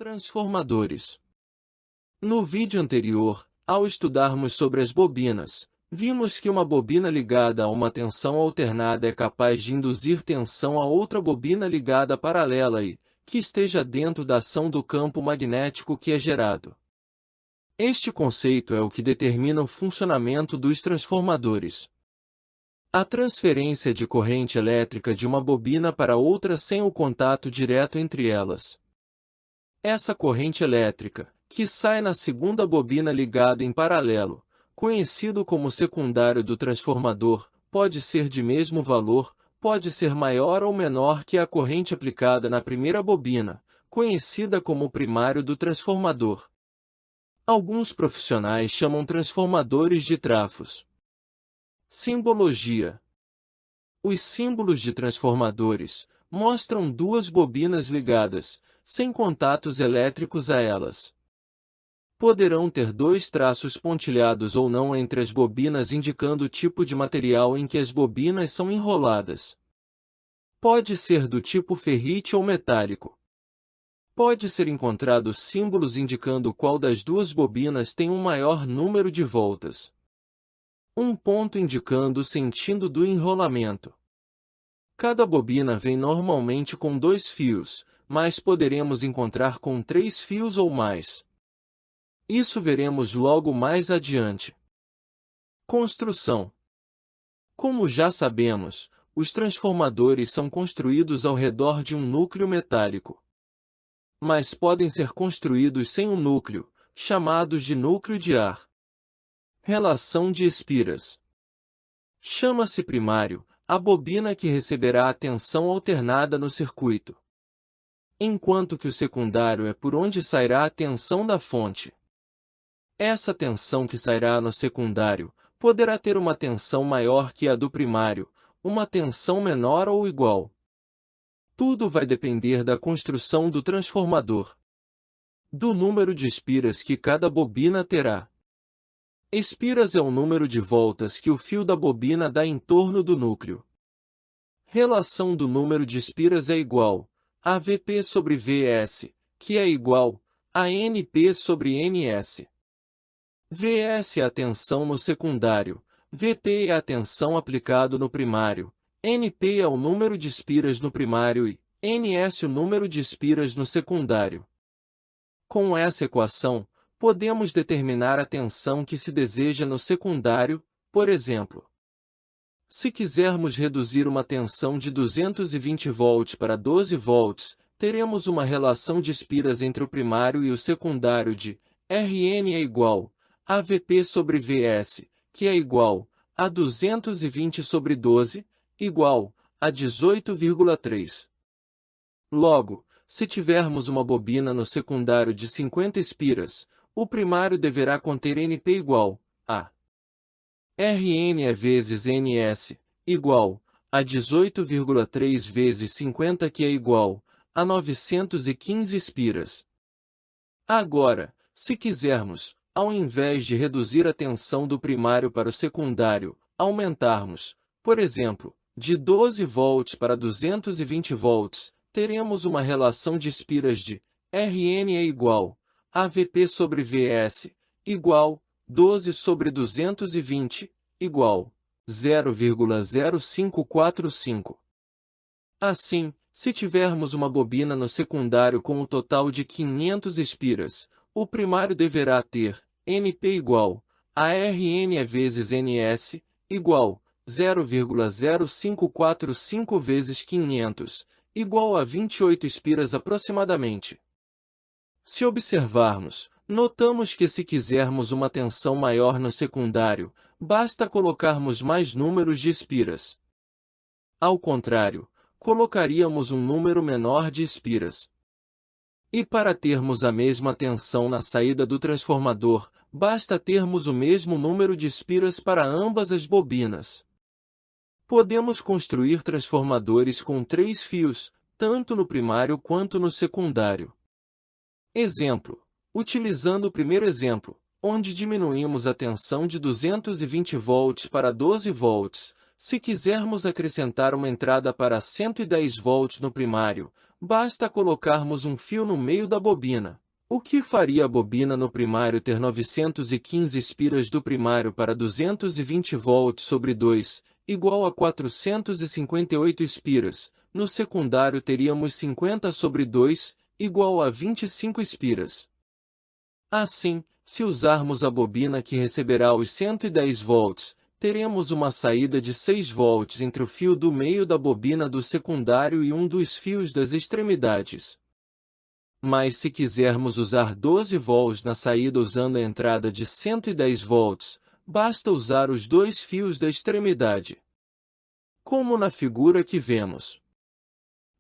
Transformadores. No vídeo anterior, ao estudarmos sobre as bobinas, vimos que uma bobina ligada a uma tensão alternada é capaz de induzir tensão a outra bobina ligada paralela e, que esteja dentro da ação do campo magnético que é gerado. Este conceito é o que determina o funcionamento dos transformadores. A transferência de corrente elétrica de uma bobina para outra sem o contato direto entre elas. Essa corrente elétrica, que sai na segunda bobina ligada em paralelo, conhecido como secundário do transformador, pode ser de mesmo valor, pode ser maior ou menor que a corrente aplicada na primeira bobina, conhecida como primário do transformador. Alguns profissionais chamam transformadores de trafos. Simbologia. Os símbolos de transformadores mostram duas bobinas ligadas, sem contatos elétricos a elas. Poderão ter dois traços pontilhados ou não entre as bobinas indicando o tipo de material em que as bobinas são enroladas. Pode ser do tipo ferrite ou metálico. Pode ser encontrado símbolos indicando qual das duas bobinas tem um maior número de voltas. Um ponto indicando o sentido do enrolamento. Cada bobina vem normalmente com 2 fios, mas poderemos encontrar com 3 fios ou mais. Isso veremos logo mais adiante. Construção. Como já sabemos, os transformadores são construídos ao redor de um núcleo metálico. Mas podem ser construídos sem um núcleo, chamados de núcleo de ar. Relação de espiras. Chama-se primário a bobina que receberá a tensão alternada no circuito, enquanto que o secundário é por onde sairá a tensão da fonte. Essa tensão que sairá no secundário poderá ter uma tensão maior que a do primário, uma tensão menor ou igual. Tudo vai depender da construção do transformador, do número de espiras que cada bobina terá. Espiras é o número de voltas que o fio da bobina dá em torno do núcleo. Relação do número de espiras é igual a Vp sobre Vs, que é igual a Np sobre Ns. Vs é a tensão no secundário, Vp é a tensão aplicada no primário, Np é o número de espiras no primário e Ns o número de espiras no secundário. Com essa equação, podemos determinar a tensão que se deseja no secundário, por exemplo. Se quisermos reduzir uma tensão de 220 volts para 12 volts, teremos uma relação de espiras entre o primário e o secundário de Rn é igual a Vp sobre Vs, que é igual a 220 sobre 12, igual a 18,3. Logo, se tivermos uma bobina no secundário de 50 espiras, o primário deverá conter Np igual a Rn é vezes Ns, igual a 18,3 vezes 50 que é igual a 915 espiras. Agora, se quisermos, ao invés de reduzir a tensão do primário para o secundário, aumentarmos, por exemplo, de 12 volts para 220 volts, teremos uma relação de espiras de Rn é igual a Vp sobre Vs, igual 12 sobre 220, igual 0,0545. Assim, se tivermos uma bobina no secundário com um total de 500 espiras, o primário deverá ter Np igual a Rn vezes Ns, igual 0,0545 vezes 500, igual a 28 espiras aproximadamente. Se observarmos, notamos que se quisermos uma tensão maior no secundário, basta colocarmos mais números de espiras. Ao contrário, colocaríamos um número menor de espiras. E para termos a mesma tensão na saída do transformador, basta termos o mesmo número de espiras para ambas as bobinas. Podemos construir transformadores com 3 fios, tanto no primário quanto no secundário. Exemplo. Utilizando o primeiro exemplo, onde diminuímos a tensão de 220 volts para 12 volts, se quisermos acrescentar uma entrada para 110 volts no primário, basta colocarmos um fio no meio da bobina. O que faria a bobina no primário ter 915 espiras do primário para 220 volts sobre 2, igual a 458 espiras. No secundário teríamos 50 sobre 2, igual a 25 espiras. Assim, se usarmos a bobina que receberá os 110 volts, teremos uma saída de 6 volts entre o fio do meio da bobina do secundário e um dos fios das extremidades. Mas se quisermos usar 12 volts na saída usando a entrada de 110 volts, basta usar os dois fios da extremidade. Como na figura que vemos.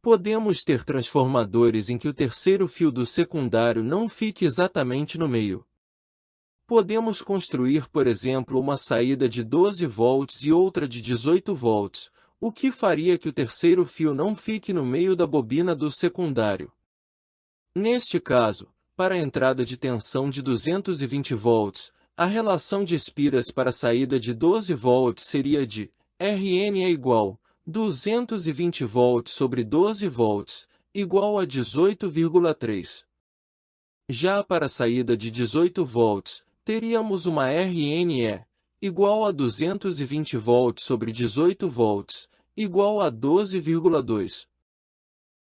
Podemos ter transformadores em que o terceiro fio do secundário não fique exatamente no meio. Podemos construir, por exemplo, uma saída de 12 volts e outra de 18 volts, o que faria que o terceiro fio não fique no meio da bobina do secundário. Neste caso, para a entrada de tensão de 220 volts, a relação de espiras para a saída de 12 volts seria de Rn é igual 220 volts sobre 12 volts, igual a 18,3. Já para a saída de 18 volts, teríamos uma RNE, igual a 220 volts sobre 18 volts, igual a 12,2.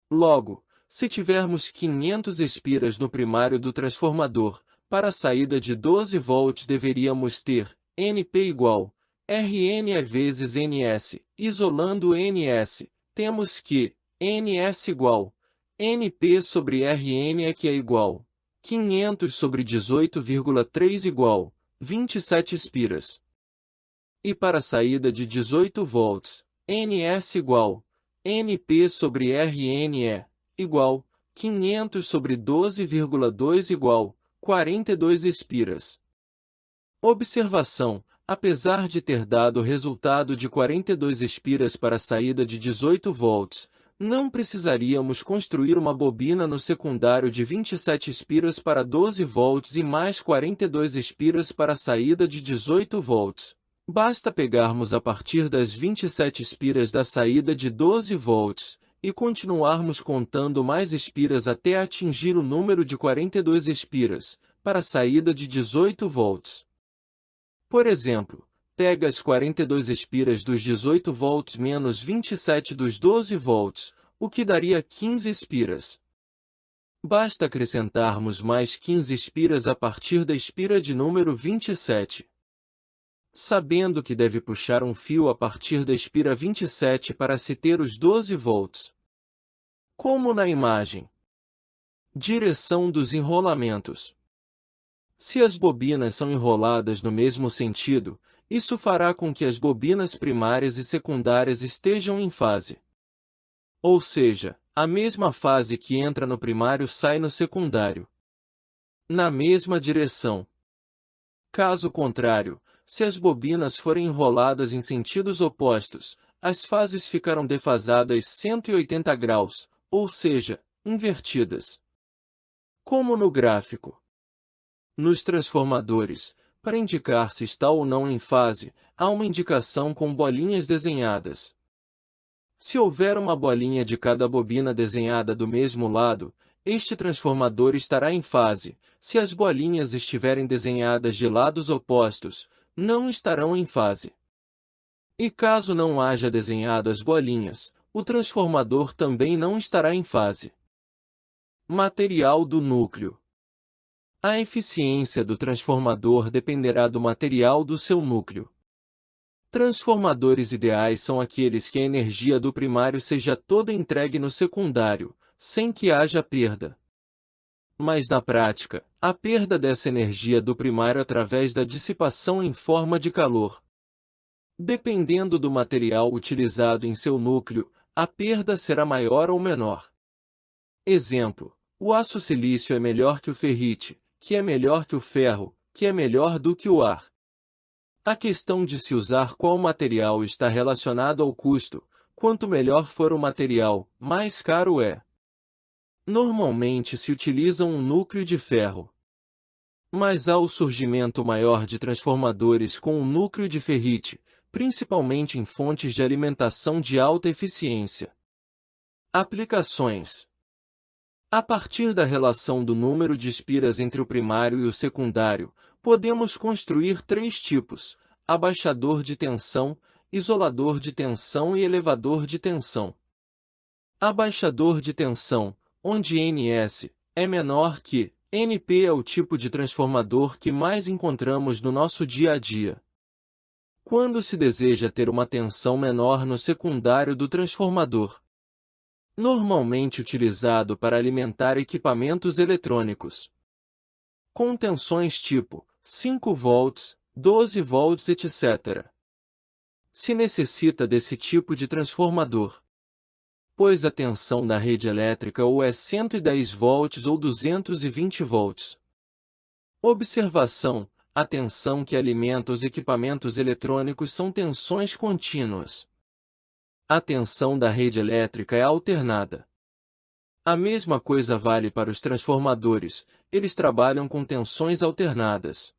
Logo, se tivermos 500 espiras no primário do transformador, para a saída de 12 volts deveríamos ter NP igual Rn vezes Ns. Isolando Ns, temos que Ns igual Np sobre Rn que é igual 500 sobre 18,3 igual 27 espiras. E para a saída de 18 volts, Ns igual Np sobre Rn igual 500 sobre 12,2 igual 42 espiras. Observação: apesar de ter dado resultado de 42 espiras para a saída de 18 volts, não precisaríamos construir uma bobina no secundário de 27 espiras para 12 volts e mais 42 espiras para a saída de 18 volts. Basta pegarmos a partir das 27 espiras da saída de 12 volts, e continuarmos contando mais espiras até atingir o número de 42 espiras, para a saída de 18 volts. Por exemplo, pega as 42 espiras dos 18 volts menos 27 dos 12 volts, o que daria 15 espiras. Basta acrescentarmos mais 15 espiras a partir da espira de número 27. Sabendo que deve puxar um fio a partir da espira 27 para se ter os 12 volts. Como na imagem. Direção dos enrolamentos. Se as bobinas são enroladas no mesmo sentido, isso fará com que as bobinas primárias e secundárias estejam em fase. Ou seja, a mesma fase que entra no primário sai no secundário. Na mesma direção. Caso contrário, se as bobinas forem enroladas em sentidos opostos, as fases ficarão defasadas 180 graus, ou seja, invertidas. Como no gráfico. Nos transformadores, para indicar se está ou não em fase, há uma indicação com bolinhas desenhadas. Se houver uma bolinha de cada bobina desenhada do mesmo lado, este transformador estará em fase. Se as bolinhas estiverem desenhadas de lados opostos, não estarão em fase. E caso não haja desenhado as bolinhas, o transformador também não estará em fase. Material do núcleo. A eficiência do transformador dependerá do material do seu núcleo. Transformadores ideais são aqueles que a energia do primário seja toda entregue no secundário, sem que haja perda. Mas na prática, há perda dessa energia do primário através da dissipação em forma de calor. Dependendo do material utilizado em seu núcleo, a perda será maior ou menor. Exemplo: o aço silício é melhor que o ferrite, que é melhor que o ferro, que é melhor do que o ar. A questão de se usar qual material está relacionado ao custo. Quanto melhor for o material, mais caro é. Normalmente se utiliza um núcleo de ferro. Mas há o surgimento maior de transformadores com um núcleo de ferrite, principalmente em fontes de alimentação de alta eficiência. Aplicações. A partir da relação do número de espiras entre o primário e o secundário, podemos construir três tipos: abaixador de tensão, isolador de tensão e elevador de tensão. Abaixador de tensão, onde NS é menor que NP, é o tipo de transformador que mais encontramos no nosso dia a dia. Quando se deseja ter uma tensão menor no secundário do transformador, normalmente utilizado para alimentar equipamentos eletrônicos, com tensões tipo 5 volts, 12 volts, etc. Se necessita desse tipo de transformador, pois a tensão da rede elétrica ou é 110 volts ou 220 volts. Observação: a tensão que alimenta os equipamentos eletrônicos são tensões contínuas. A tensão da rede elétrica é alternada. A mesma coisa vale para os transformadores, eles trabalham com tensões alternadas.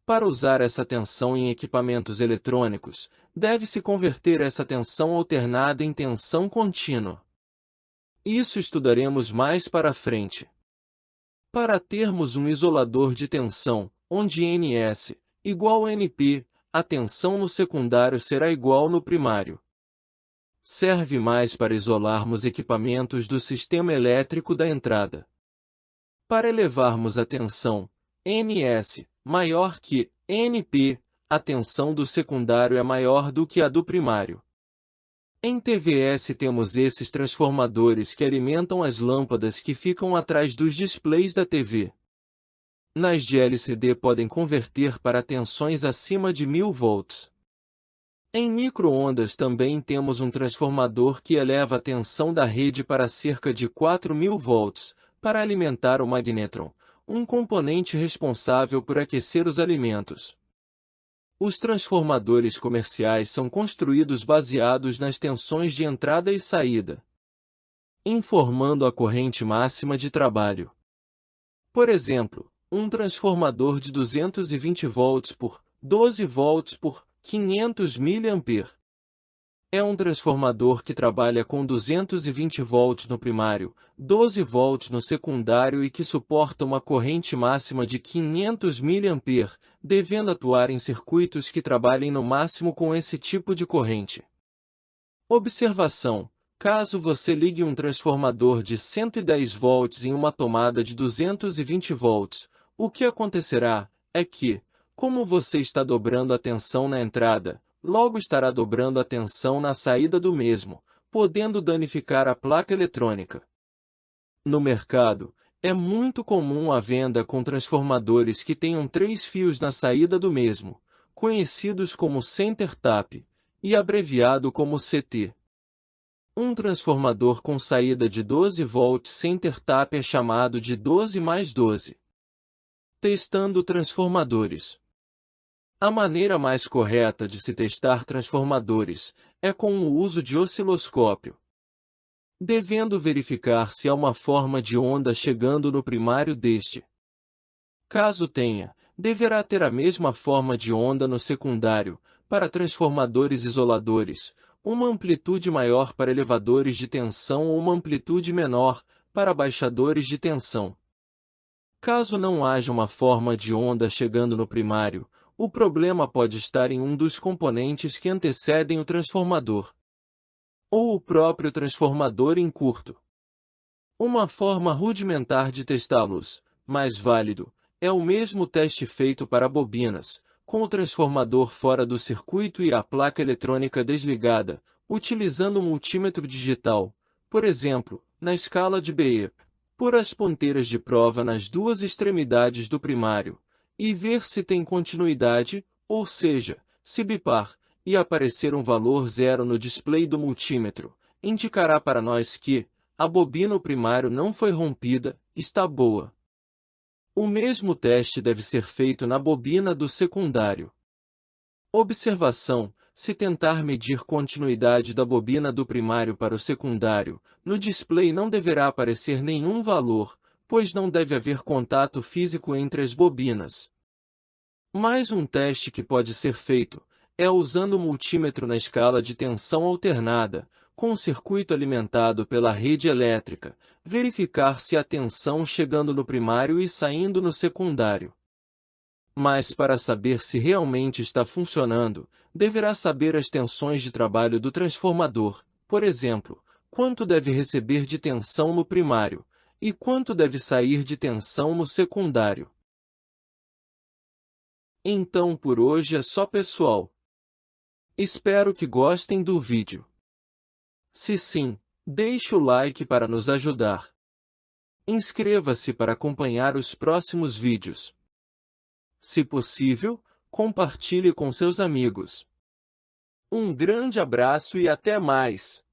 Para usar essa tensão em equipamentos eletrônicos, deve-se converter essa tensão alternada em tensão contínua. Isso estudaremos mais para frente. Para termos um isolador de tensão, onde NS igual a NP, a tensão no secundário será igual no primário. Serve mais para isolarmos equipamentos do sistema elétrico da entrada. Para elevarmos a tensão NS maior que NP, a tensão do secundário é maior do que a do primário. Em TVS temos esses transformadores que alimentam as lâmpadas que ficam atrás dos displays da TV. Nas de LCD podem converter para tensões acima de 1000 volts. Em micro-ondas também temos um transformador que eleva a tensão da rede para cerca de 4000 volts, para alimentar o magnetron, um componente responsável por aquecer os alimentos. Os transformadores comerciais são construídos baseados nas tensões de entrada e saída, informando a corrente máxima de trabalho. Por exemplo, um transformador de 220 volts por 12 volts por 500 mA é um transformador que trabalha com 220 volts no primário, 12 volts no secundário e que suporta uma corrente máxima de 500 mA, devendo atuar em circuitos que trabalhem no máximo com esse tipo de corrente. Observação: caso você ligue um transformador de 110 volts em uma tomada de 220 volts, o que acontecerá é que, como você está dobrando a tensão na entrada, logo estará dobrando a tensão na saída do mesmo, podendo danificar a placa eletrônica. No mercado, é muito comum a venda com transformadores que tenham 3 fios na saída do mesmo, conhecidos como center tap, e abreviado como CT. Um transformador com saída de 12 volts center tap é chamado de 12 mais 12. Testando transformadores. A maneira mais correta de se testar transformadores é com o uso de osciloscópio, devendo verificar se há uma forma de onda chegando no primário deste. Caso tenha, deverá ter a mesma forma de onda no secundário. Para transformadores isoladores, uma amplitude maior para elevadores de tensão ou uma amplitude menor para baixadores de tensão. Caso não haja uma forma de onda chegando no primário, o problema pode estar em um dos componentes que antecedem o transformador, ou o próprio transformador em curto. Uma forma rudimentar de testá-los, mais válido, é o mesmo teste feito para bobinas, com o transformador fora do circuito e a placa eletrônica desligada, utilizando um multímetro digital, por exemplo, na escala de Beer, por as ponteiras de prova nas duas extremidades do primário, e ver se tem continuidade, ou seja, se bipar, e aparecer um valor zero no display do multímetro, indicará para nós que a bobina primário não foi rompida, está boa. O mesmo teste deve ser feito na bobina do secundário. Observação: se tentar medir continuidade da bobina do primário para o secundário, no display não deverá aparecer nenhum valor, pois não deve haver contato físico entre as bobinas. Mais um teste que pode ser feito É usando o multímetro na escala de tensão alternada, com o circuito alimentado pela rede elétrica, verificar se há tensão chegando no primário e saindo no secundário. Mas para saber se realmente está funcionando, deverá saber as tensões de trabalho do transformador, por exemplo, quanto deve receber de tensão no primário, e quanto deve sair de tensão no secundário. Então por hoje é só, pessoal. Espero que gostem do vídeo. Se sim, deixe o like para nos ajudar. Inscreva-se para acompanhar os próximos vídeos. Se possível, compartilhe com seus amigos. Um grande abraço e até mais!